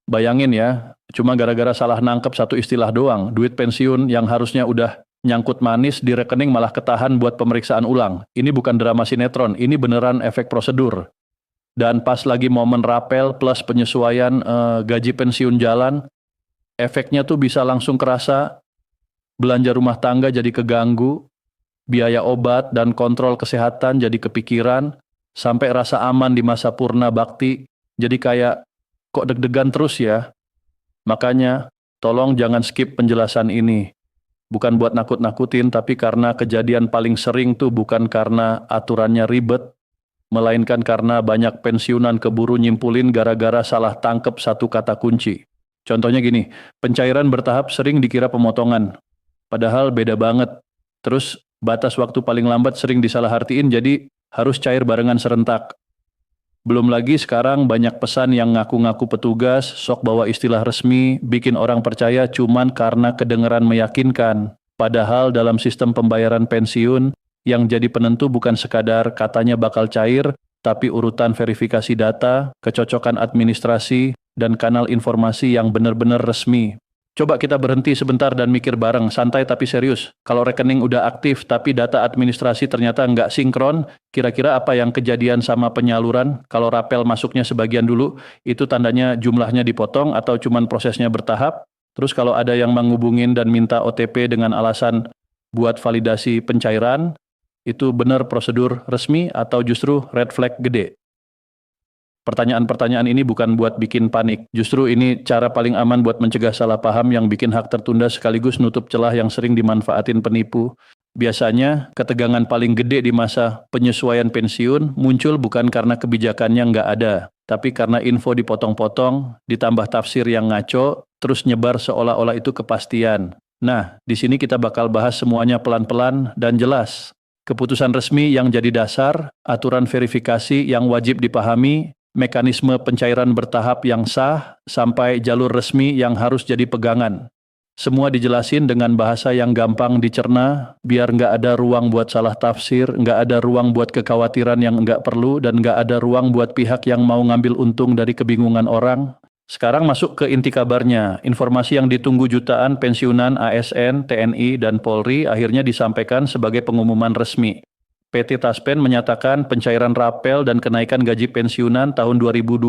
Bayangin ya, cuma gara-gara salah nangkep satu istilah doang, duit pensiun yang harusnya udah nyangkut manis di rekening malah ketahan buat pemeriksaan ulang. Ini bukan drama sinetron, ini beneran efek prosedur. Dan pas lagi momen rapel plus penyesuaian gaji pensiun jalan, efeknya tuh bisa langsung kerasa, belanja rumah tangga jadi keganggu, biaya obat dan kontrol kesehatan jadi kepikiran, sampai rasa aman di masa purna bakti, jadi kayak kok deg-degan terus ya. Makanya, tolong jangan skip penjelasan ini. Bukan buat nakut-nakutin, tapi karena kejadian paling sering tuh bukan karena aturannya ribet, melainkan karena banyak pensiunan keburu nyimpulin gara-gara salah tangkep satu kata kunci. Contohnya gini, pencairan bertahap sering dikira pemotongan, padahal beda banget. Terus batas waktu paling lambat sering disalahartiin, jadi harus cair barengan serentak. Belum lagi sekarang banyak pesan yang ngaku-ngaku petugas, sok bawa istilah resmi, bikin orang percaya cuman karena kedengeran meyakinkan. Padahal dalam sistem pembayaran pensiun, yang jadi penentu bukan sekadar katanya bakal cair, tapi urutan verifikasi data, kecocokan administrasi, dan kanal informasi yang benar-benar resmi. Coba kita berhenti sebentar dan mikir bareng, santai tapi serius. Kalau rekening udah aktif tapi data administrasi ternyata nggak sinkron, kira-kira apa yang kejadian sama penyaluran? Kalau rapel masuknya sebagian dulu, itu tandanya jumlahnya dipotong atau cuman prosesnya bertahap? Terus kalau ada yang menghubungin dan minta OTP dengan alasan buat validasi pencairan, itu benar prosedur resmi atau justru red flag gede? Pertanyaan-pertanyaan ini bukan buat bikin panik, justru ini cara paling aman buat mencegah salah paham yang bikin hak tertunda sekaligus nutup celah yang sering dimanfaatin penipu. Biasanya, ketegangan paling gede di masa penyesuaian pensiun muncul bukan karena kebijakannya nggak ada, tapi karena info dipotong-potong, ditambah tafsir yang ngaco, terus nyebar seolah-olah itu kepastian. Nah, di sini kita bakal bahas semuanya pelan-pelan dan jelas. Keputusan resmi yang jadi dasar, aturan verifikasi yang wajib dipahami, mekanisme pencairan bertahap yang sah, sampai jalur resmi yang harus jadi pegangan. Semua dijelasin dengan bahasa yang gampang dicerna, biar nggak ada ruang buat salah tafsir, nggak ada ruang buat kekhawatiran yang nggak perlu, dan nggak ada ruang buat pihak yang mau ngambil untung dari kebingungan orang. Sekarang masuk ke inti kabarnya. Informasi yang ditunggu jutaan pensiunan ASN, TNI, dan Polri akhirnya disampaikan sebagai pengumuman resmi. PT Taspen menyatakan pencairan rapel dan kenaikan gaji pensiunan tahun 2026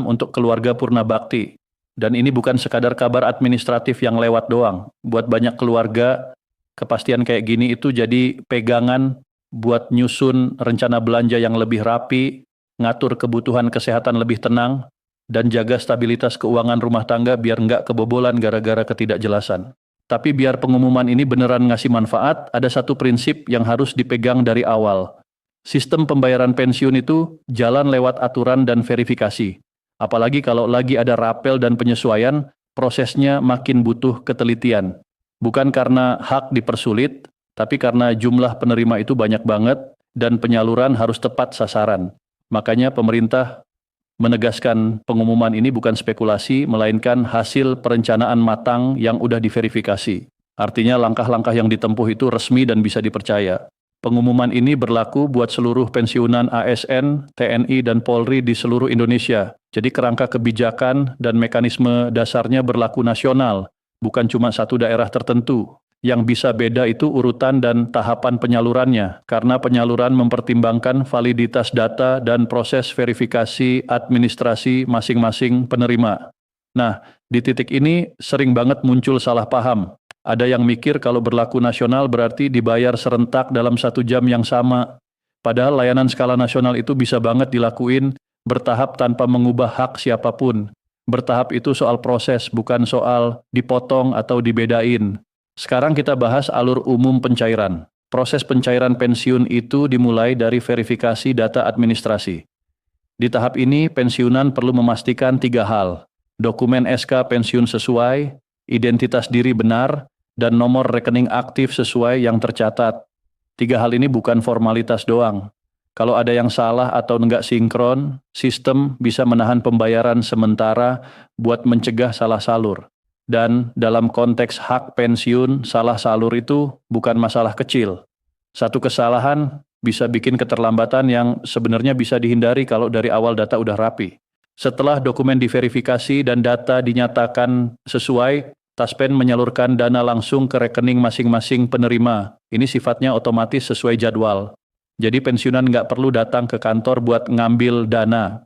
untuk keluarga Purna Bakti. Dan ini bukan sekadar kabar administratif yang lewat doang. Buat banyak keluarga, kepastian kayak gini itu jadi pegangan buat nyusun rencana belanja yang lebih rapi, ngatur kebutuhan kesehatan lebih tenang, dan jaga stabilitas keuangan rumah tangga biar nggak kebobolan gara-gara ketidakjelasan. Tapi biar pengumuman ini beneran ngasih manfaat, ada satu prinsip yang harus dipegang dari awal. Sistem pembayaran pensiun itu jalan lewat aturan dan verifikasi. Apalagi kalau lagi ada rapel dan penyesuaian, prosesnya makin butuh ketelitian. Bukan karena hak dipersulit, tapi karena jumlah penerima itu banyak banget dan penyaluran harus tepat sasaran. Makanya pemerintah menegaskan pengumuman ini bukan spekulasi, melainkan hasil perencanaan matang yang udah diverifikasi. Artinya langkah-langkah yang ditempuh itu resmi dan bisa dipercaya. Pengumuman ini berlaku buat seluruh pensiunan ASN, TNI, dan Polri di seluruh Indonesia. Jadi kerangka kebijakan dan mekanisme dasarnya berlaku nasional, bukan cuma satu daerah tertentu. Yang bisa beda itu urutan dan tahapan penyalurannya, karena penyaluran mempertimbangkan validitas data dan proses verifikasi administrasi masing-masing penerima. Nah, di titik ini sering banget muncul salah paham. Ada yang mikir kalau berlaku nasional berarti dibayar serentak dalam 1 jam yang sama. Padahal layanan skala nasional itu bisa banget dilakuin bertahap tanpa mengubah hak siapapun. Bertahap itu soal proses, bukan soal dipotong atau dibedain. Sekarang kita bahas alur umum pencairan. Proses pencairan pensiun itu dimulai dari verifikasi data administrasi. Di tahap ini, pensiunan perlu memastikan 3 hal. Dokumen SK pensiun sesuai, identitas diri benar, dan nomor rekening aktif sesuai yang tercatat. 3 hal ini bukan formalitas doang. Kalau ada yang salah atau nggak sinkron, sistem bisa menahan pembayaran sementara buat mencegah salah salur. Dan dalam konteks hak pensiun, salah salur itu bukan masalah kecil. Satu kesalahan bisa bikin keterlambatan yang sebenarnya bisa dihindari kalau dari awal data udah rapi. Setelah dokumen diverifikasi dan data dinyatakan sesuai, Taspen menyalurkan dana langsung ke rekening masing-masing penerima. Ini sifatnya otomatis sesuai jadwal. Jadi pensiunan nggak perlu datang ke kantor buat ngambil dana.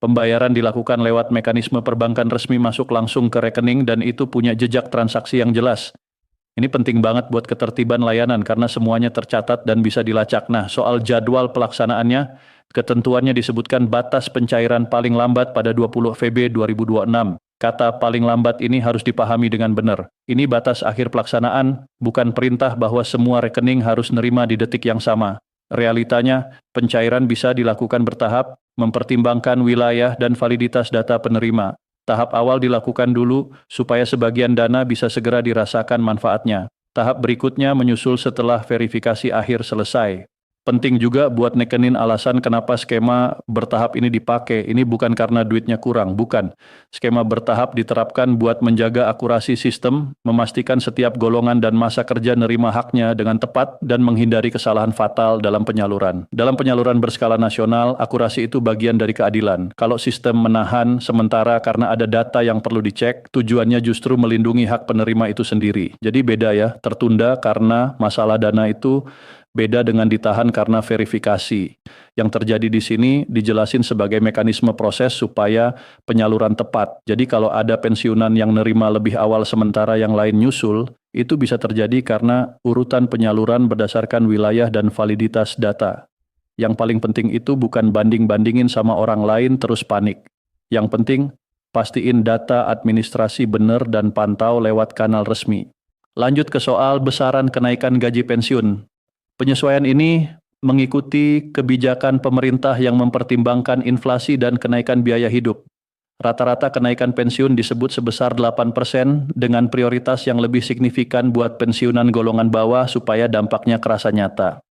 Pembayaran dilakukan lewat mekanisme perbankan resmi masuk langsung ke rekening dan itu punya jejak transaksi yang jelas. Ini penting banget buat ketertiban layanan karena semuanya tercatat dan bisa dilacak. Nah, soal jadwal pelaksanaannya, ketentuannya disebutkan batas pencairan paling lambat pada 20 Februari 2026. Kata paling lambat ini harus dipahami dengan benar. Ini batas akhir pelaksanaan, bukan perintah bahwa semua rekening harus nerima di detik yang sama. Realitanya, pencairan bisa dilakukan bertahap, mempertimbangkan wilayah dan validitas data penerima. Tahap awal dilakukan dulu supaya sebagian dana bisa segera dirasakan manfaatnya. Tahap berikutnya menyusul setelah verifikasi akhir selesai. Penting juga buat nekenin alasan kenapa skema bertahap ini dipakai. Ini bukan karena duitnya kurang, bukan. Skema bertahap diterapkan buat menjaga akurasi sistem, memastikan setiap golongan dan masa kerja nerima haknya dengan tepat, dan menghindari kesalahan fatal dalam penyaluran. Dalam penyaluran berskala nasional, akurasi itu bagian dari keadilan. Kalau sistem menahan sementara karena ada data yang perlu dicek, tujuannya justru melindungi hak penerima itu sendiri. Jadi beda ya, tertunda karena masalah dana itu beda dengan ditahan karena verifikasi. Yang terjadi di sini dijelasin sebagai mekanisme proses supaya penyaluran tepat. Jadi kalau ada pensiunan yang nerima lebih awal sementara yang lain nyusul, itu bisa terjadi karena urutan penyaluran berdasarkan wilayah dan validitas data. Yang paling penting itu bukan banding-bandingin sama orang lain terus panik. Yang penting, pastiin data administrasi benar dan pantau lewat kanal resmi. Lanjut ke soal besaran kenaikan gaji pensiun. Penyesuaian ini mengikuti kebijakan pemerintah yang mempertimbangkan inflasi dan kenaikan biaya hidup. Rata-rata kenaikan pensiun disebut sebesar 8% dengan prioritas yang lebih signifikan buat pensiunan golongan bawah supaya dampaknya kerasa nyata.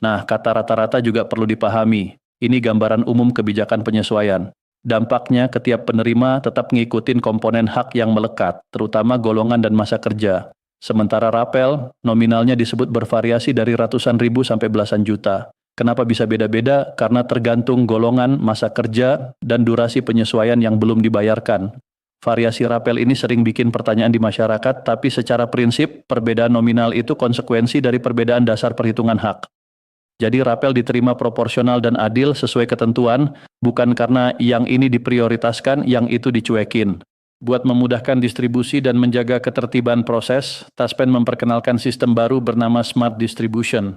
Nah, kata rata-rata juga perlu dipahami. Ini gambaran umum kebijakan penyesuaian. Dampaknya ke tiap penerima tetap ngikutin komponen hak yang melekat, terutama golongan dan masa kerja. Sementara rapel, nominalnya disebut bervariasi dari ratusan ribu sampai belasan juta. Kenapa bisa beda-beda? Karena tergantung golongan, masa kerja, dan durasi penyesuaian yang belum dibayarkan. Variasi rapel ini sering bikin pertanyaan di masyarakat, tapi secara prinsip, perbedaan nominal itu konsekuensi dari perbedaan dasar perhitungan hak. Jadi rapel diterima proporsional dan adil sesuai ketentuan, bukan karena yang ini diprioritaskan, yang itu dicuekin. Buat memudahkan distribusi dan menjaga ketertiban proses, Taspen memperkenalkan sistem baru bernama Smart Distribution.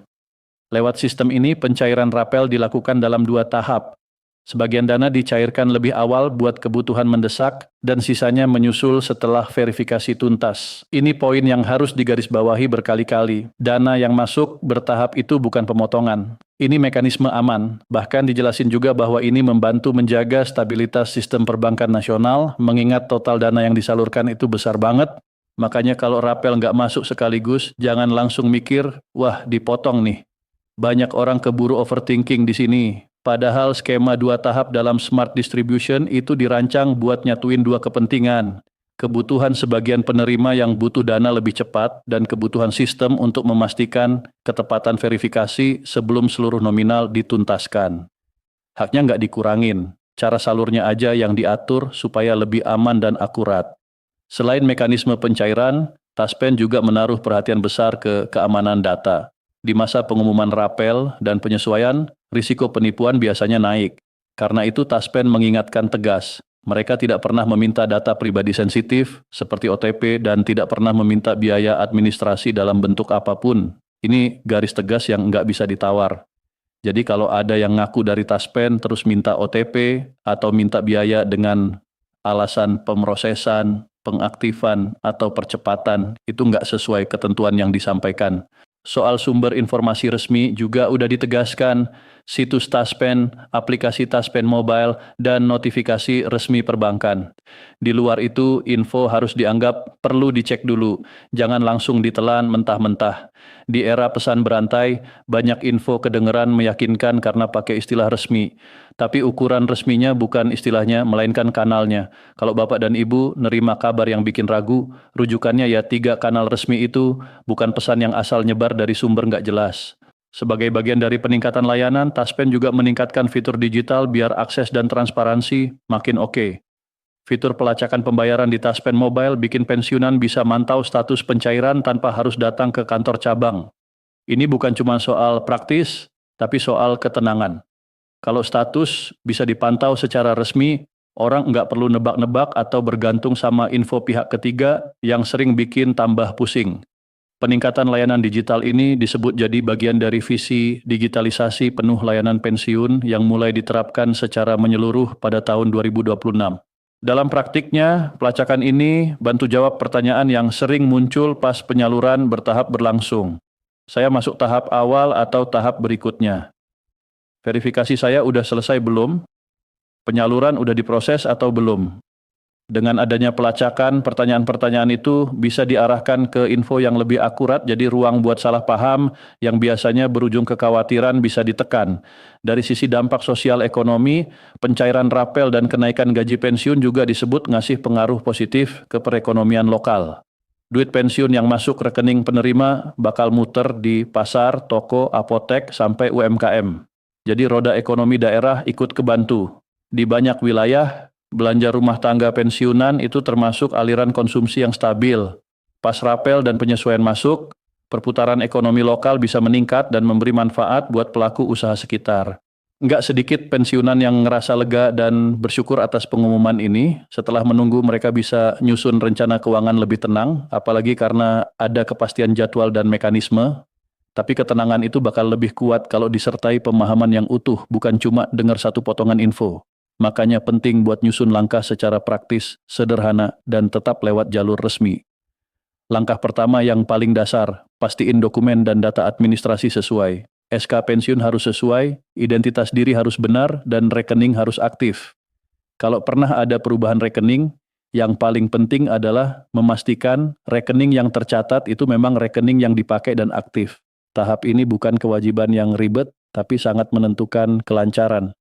Lewat sistem ini, pencairan rapel dilakukan dalam 2 tahap. Sebagian dana dicairkan lebih awal buat kebutuhan mendesak, dan sisanya menyusul setelah verifikasi tuntas. Ini poin yang harus digarisbawahi berkali-kali. Dana yang masuk bertahap itu bukan pemotongan. Ini mekanisme aman. Bahkan dijelasin juga bahwa ini membantu menjaga stabilitas sistem perbankan nasional, mengingat total dana yang disalurkan itu besar banget. Makanya kalau rapel nggak masuk sekaligus, jangan langsung mikir, wah dipotong nih. Banyak orang keburu overthinking di sini. Padahal skema 2 tahap dalam Smart Distribution itu dirancang buat nyatuin 2 kepentingan. Kebutuhan sebagian penerima yang butuh dana lebih cepat dan kebutuhan sistem untuk memastikan ketepatan verifikasi sebelum seluruh nominal dituntaskan. Haknya nggak dikurangin, cara salurnya aja yang diatur supaya lebih aman dan akurat. Selain mekanisme pencairan, Taspen juga menaruh perhatian besar ke keamanan data. Di masa pengumuman rapel dan penyesuaian, risiko penipuan biasanya naik. Karena itu Taspen mengingatkan tegas, mereka tidak pernah meminta data pribadi sensitif seperti OTP dan tidak pernah meminta biaya administrasi dalam bentuk apapun. Ini garis tegas yang nggak bisa ditawar. Jadi kalau ada yang ngaku dari Taspen terus minta OTP atau minta biaya dengan alasan pemrosesan, pengaktifan, atau percepatan, itu nggak sesuai ketentuan yang disampaikan. Soal sumber informasi resmi juga udah ditegaskan, situs Taspen, aplikasi Taspen Mobile, dan notifikasi resmi perbankan. Di luar itu, info harus dianggap perlu dicek dulu, jangan langsung ditelan mentah-mentah. Di era pesan berantai, banyak info kedengeran meyakinkan karena pakai istilah resmi. Tapi ukuran resminya bukan istilahnya, melainkan kanalnya. Kalau Bapak dan Ibu nerima kabar yang bikin ragu, rujukannya ya 3 kanal resmi itu, bukan pesan yang asal nyebar dari sumber nggak jelas. Sebagai bagian dari peningkatan layanan, Taspen juga meningkatkan fitur digital biar akses dan transparansi makin oke. Fitur pelacakan pembayaran di Taspen Mobile bikin pensiunan bisa mantau status pencairan tanpa harus datang ke kantor cabang. Ini bukan cuma soal praktis, tapi soal ketenangan. Kalau status bisa dipantau secara resmi, orang nggak perlu nebak-nebak atau bergantung sama info pihak ketiga yang sering bikin tambah pusing. Peningkatan layanan digital ini disebut jadi bagian dari visi digitalisasi penuh layanan pensiun yang mulai diterapkan secara menyeluruh pada tahun 2026. Dalam praktiknya, pelacakan ini bantu jawab pertanyaan yang sering muncul pas penyaluran bertahap berlangsung. Saya masuk tahap awal atau tahap berikutnya. Verifikasi saya udah selesai belum? Penyaluran udah diproses atau belum? Dengan adanya pelacakan, pertanyaan-pertanyaan itu bisa diarahkan ke info yang lebih akurat, jadi ruang buat salah paham yang biasanya berujung kekhawatiran bisa ditekan. Dari sisi dampak sosial ekonomi, pencairan rapel dan kenaikan gaji pensiun juga disebut ngasih pengaruh positif ke perekonomian lokal. Duit pensiun yang masuk rekening penerima bakal muter di pasar, toko, apotek, sampai UMKM. Jadi roda ekonomi daerah ikut kebantu. Di banyak wilayah, belanja rumah tangga pensiunan itu termasuk aliran konsumsi yang stabil. Pas rapel dan penyesuaian masuk, perputaran ekonomi lokal bisa meningkat dan memberi manfaat buat pelaku usaha sekitar. Nggak sedikit pensiunan yang ngerasa lega dan bersyukur atas pengumuman ini setelah menunggu mereka bisa nyusun rencana keuangan lebih tenang, apalagi karena ada kepastian jadwal dan mekanisme. Tapi ketenangan itu bakal lebih kuat kalau disertai pemahaman yang utuh, bukan cuma dengar satu potongan info. Makanya penting buat nyusun langkah secara praktis, sederhana, dan tetap lewat jalur resmi. Langkah pertama yang paling dasar, pastiin dokumen dan data administrasi sesuai. SK pensiun harus sesuai, identitas diri harus benar, dan rekening harus aktif. Kalau pernah ada perubahan rekening, yang paling penting adalah memastikan rekening yang tercatat itu memang rekening yang dipakai dan aktif. Tahap ini bukan kewajiban yang ribet, tapi sangat menentukan kelancaran.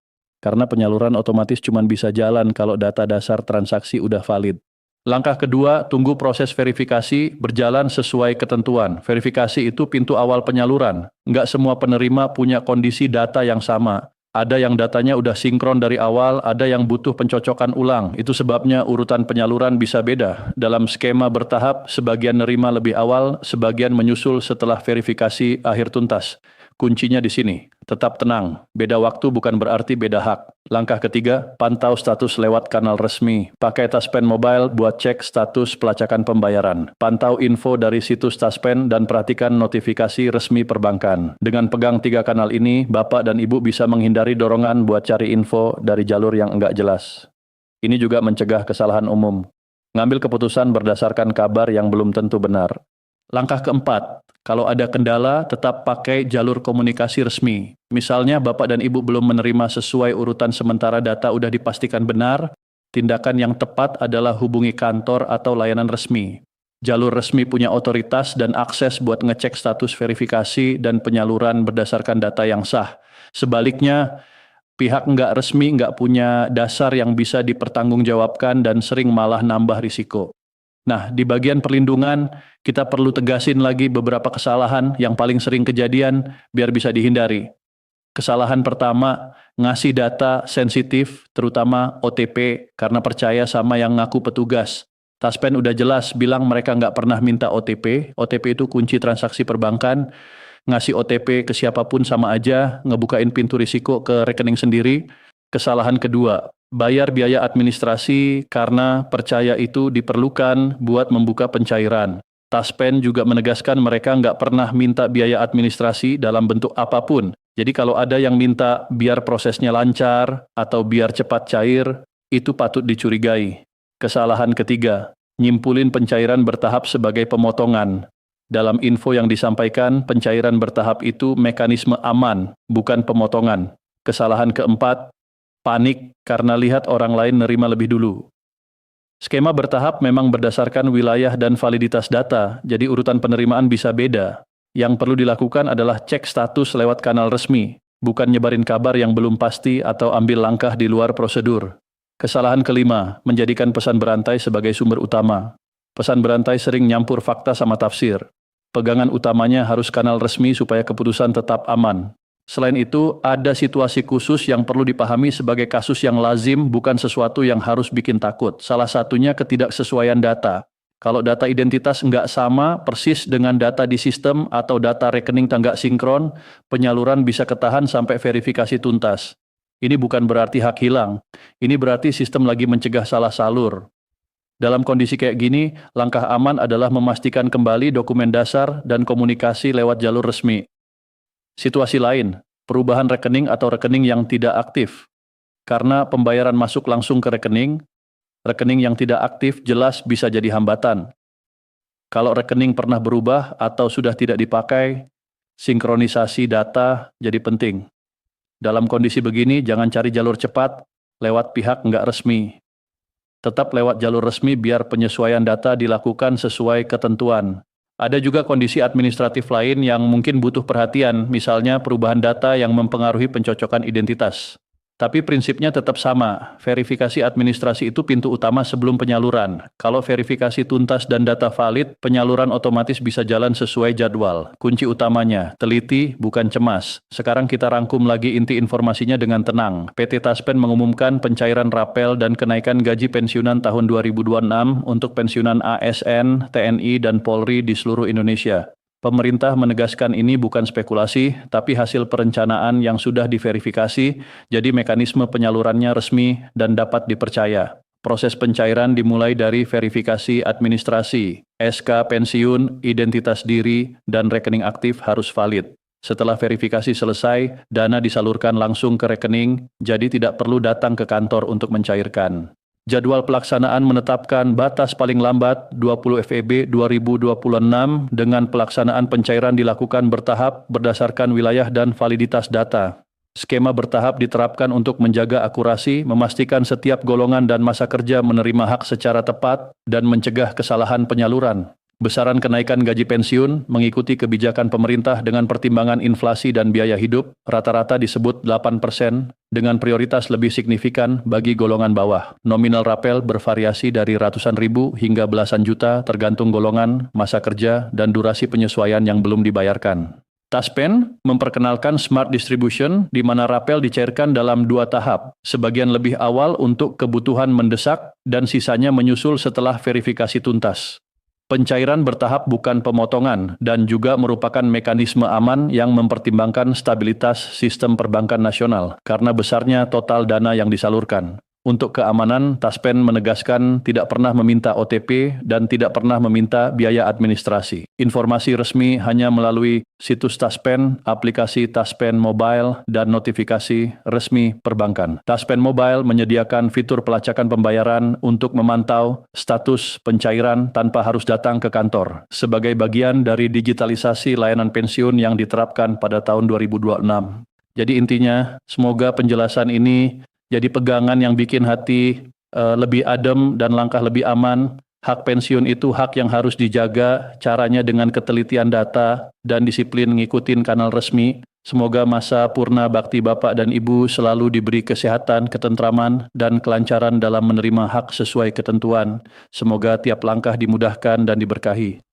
Karena penyaluran otomatis cuma bisa jalan kalau data dasar transaksi udah valid. Langkah kedua, tunggu proses verifikasi berjalan sesuai ketentuan. Verifikasi itu pintu awal penyaluran. Nggak semua penerima punya kondisi data yang sama. Ada yang datanya udah sinkron dari awal, ada yang butuh pencocokan ulang. Itu sebabnya urutan penyaluran bisa beda. Dalam skema bertahap, sebagian nerima lebih awal, sebagian menyusul setelah verifikasi akhir tuntas. Kuncinya di sini, tetap tenang. Beda waktu bukan berarti beda hak. Langkah ketiga, pantau status lewat kanal resmi. Pakai Taspen Mobile buat cek status pelacakan pembayaran. Pantau info dari situs Taspen dan perhatikan notifikasi resmi perbankan. Dengan pegang 3 kanal ini, Bapak dan Ibu bisa menghindari dorongan buat cari info dari jalur yang enggak jelas. Ini juga mencegah kesalahan umum. Ngambil keputusan berdasarkan kabar yang belum tentu benar. Langkah keempat, kalau ada kendala, tetap pakai jalur komunikasi resmi. Misalnya, Bapak dan Ibu belum menerima sesuai urutan sementara data udah dipastikan benar, tindakan yang tepat adalah hubungi kantor atau layanan resmi. Jalur resmi punya otoritas dan akses buat ngecek status verifikasi dan penyaluran berdasarkan data yang sah. Sebaliknya, pihak nggak resmi nggak punya dasar yang bisa dipertanggungjawabkan dan sering malah nambah risiko. Nah, di bagian perlindungan, kita perlu tegasin lagi beberapa kesalahan yang paling sering kejadian biar bisa dihindari. Kesalahan pertama, ngasih data sensitif, terutama OTP, karena percaya sama yang ngaku petugas. Taspen udah jelas bilang mereka nggak pernah minta OTP. OTP itu kunci transaksi perbankan. Ngasih OTP ke siapapun sama aja, ngebukain pintu risiko ke rekening sendiri. Kesalahan kedua, bayar biaya administrasi karena percaya itu diperlukan buat membuka pencairan. Taspen juga menegaskan mereka nggak pernah minta biaya administrasi dalam bentuk apapun. Jadi kalau ada yang minta biar prosesnya lancar atau biar cepat cair, itu patut dicurigai. Kesalahan ketiga, nyimpulin pencairan bertahap sebagai pemotongan. Dalam info yang disampaikan, pencairan bertahap itu mekanisme aman, bukan pemotongan. Kesalahan keempat, panik karena lihat orang lain nerima lebih dulu. Skema bertahap memang berdasarkan wilayah dan validitas data, jadi urutan penerimaan bisa beda. Yang perlu dilakukan adalah cek status lewat kanal resmi, bukan nyebarin kabar yang belum pasti atau ambil langkah di luar prosedur. Kesalahan kelima, menjadikan pesan berantai sebagai sumber utama. Pesan berantai sering nyampur fakta sama tafsir. Pegangan utamanya harus kanal resmi supaya keputusan tetap aman. Selain itu, ada situasi khusus yang perlu dipahami sebagai kasus yang lazim, bukan sesuatu yang harus bikin takut. Salah satunya ketidaksesuaian data. Kalau data identitas nggak sama persis dengan data di sistem atau data rekening nggak sinkron, penyaluran bisa ketahan sampai verifikasi tuntas. Ini bukan berarti hak hilang, ini berarti sistem lagi mencegah salah salur. Dalam kondisi kayak gini, langkah aman adalah memastikan kembali dokumen dasar dan komunikasi lewat jalur resmi. Situasi lain, perubahan rekening atau rekening yang tidak aktif. Karena pembayaran masuk langsung ke rekening yang tidak aktif jelas bisa jadi hambatan. Kalau rekening pernah berubah atau sudah tidak dipakai, sinkronisasi data jadi penting. Dalam kondisi begini, jangan cari jalur cepat lewat pihak nggak resmi. Tetap lewat jalur resmi biar penyesuaian data dilakukan sesuai ketentuan. Ada juga kondisi administratif lain yang mungkin butuh perhatian, misalnya perubahan data yang mempengaruhi pencocokan identitas. Tapi prinsipnya tetap sama, verifikasi administrasi itu pintu utama sebelum penyaluran. Kalau verifikasi tuntas dan data valid, penyaluran otomatis bisa jalan sesuai jadwal. Kunci utamanya, teliti bukan cemas. Sekarang kita rangkum lagi inti informasinya dengan tenang. PT Taspen mengumumkan pencairan rapel dan kenaikan gaji pensiunan tahun 2026 untuk pensiunan ASN, TNI, dan Polri di seluruh Indonesia. Pemerintah menegaskan ini bukan spekulasi, tapi hasil perencanaan yang sudah diverifikasi, jadi mekanisme penyalurannya resmi dan dapat dipercaya. Proses pencairan dimulai dari verifikasi administrasi, SK pensiun, identitas diri, dan rekening aktif harus valid. Setelah verifikasi selesai, dana disalurkan langsung ke rekening, jadi tidak perlu datang ke kantor untuk mencairkan. Jadwal pelaksanaan menetapkan batas paling lambat 20 Feb 2026 dengan pelaksanaan pencairan dilakukan bertahap berdasarkan wilayah dan validitas data. Skema bertahap diterapkan untuk menjaga akurasi, memastikan setiap golongan dan masa kerja menerima hak secara tepat, dan mencegah kesalahan penyaluran. Besaran kenaikan gaji pensiun mengikuti kebijakan pemerintah dengan pertimbangan inflasi dan biaya hidup, rata-rata disebut 8%, dengan prioritas lebih signifikan bagi golongan bawah. Nominal rapel bervariasi dari ratusan ribu hingga belasan juta tergantung golongan, masa kerja, dan durasi penyesuaian yang belum dibayarkan. Taspen memperkenalkan Smart Distribution di mana rapel dicairkan dalam 2 tahap, sebagian lebih awal untuk kebutuhan mendesak dan sisanya menyusul setelah verifikasi tuntas. Pencairan bertahap bukan pemotongan dan juga merupakan mekanisme aman yang mempertimbangkan stabilitas sistem perbankan nasional karena besarnya total dana yang disalurkan. Untuk keamanan, Taspen menegaskan tidak pernah meminta OTP dan tidak pernah meminta biaya administrasi. Informasi resmi hanya melalui situs Taspen, aplikasi Taspen Mobile, dan notifikasi resmi perbankan. Taspen Mobile menyediakan fitur pelacakan pembayaran untuk memantau status pencairan tanpa harus datang ke kantor, sebagai bagian dari digitalisasi layanan pensiun yang diterapkan pada tahun 2026. Jadi intinya, semoga penjelasan ini jadi pegangan yang bikin hati lebih adem dan langkah lebih aman. Hak pensiun itu hak yang harus dijaga, caranya dengan ketelitian data dan disiplin ngikutin kanal resmi. Semoga masa purna bakti Bapak dan Ibu selalu diberi kesehatan, ketentraman, dan kelancaran dalam menerima hak sesuai ketentuan. Semoga tiap langkah dimudahkan dan diberkahi.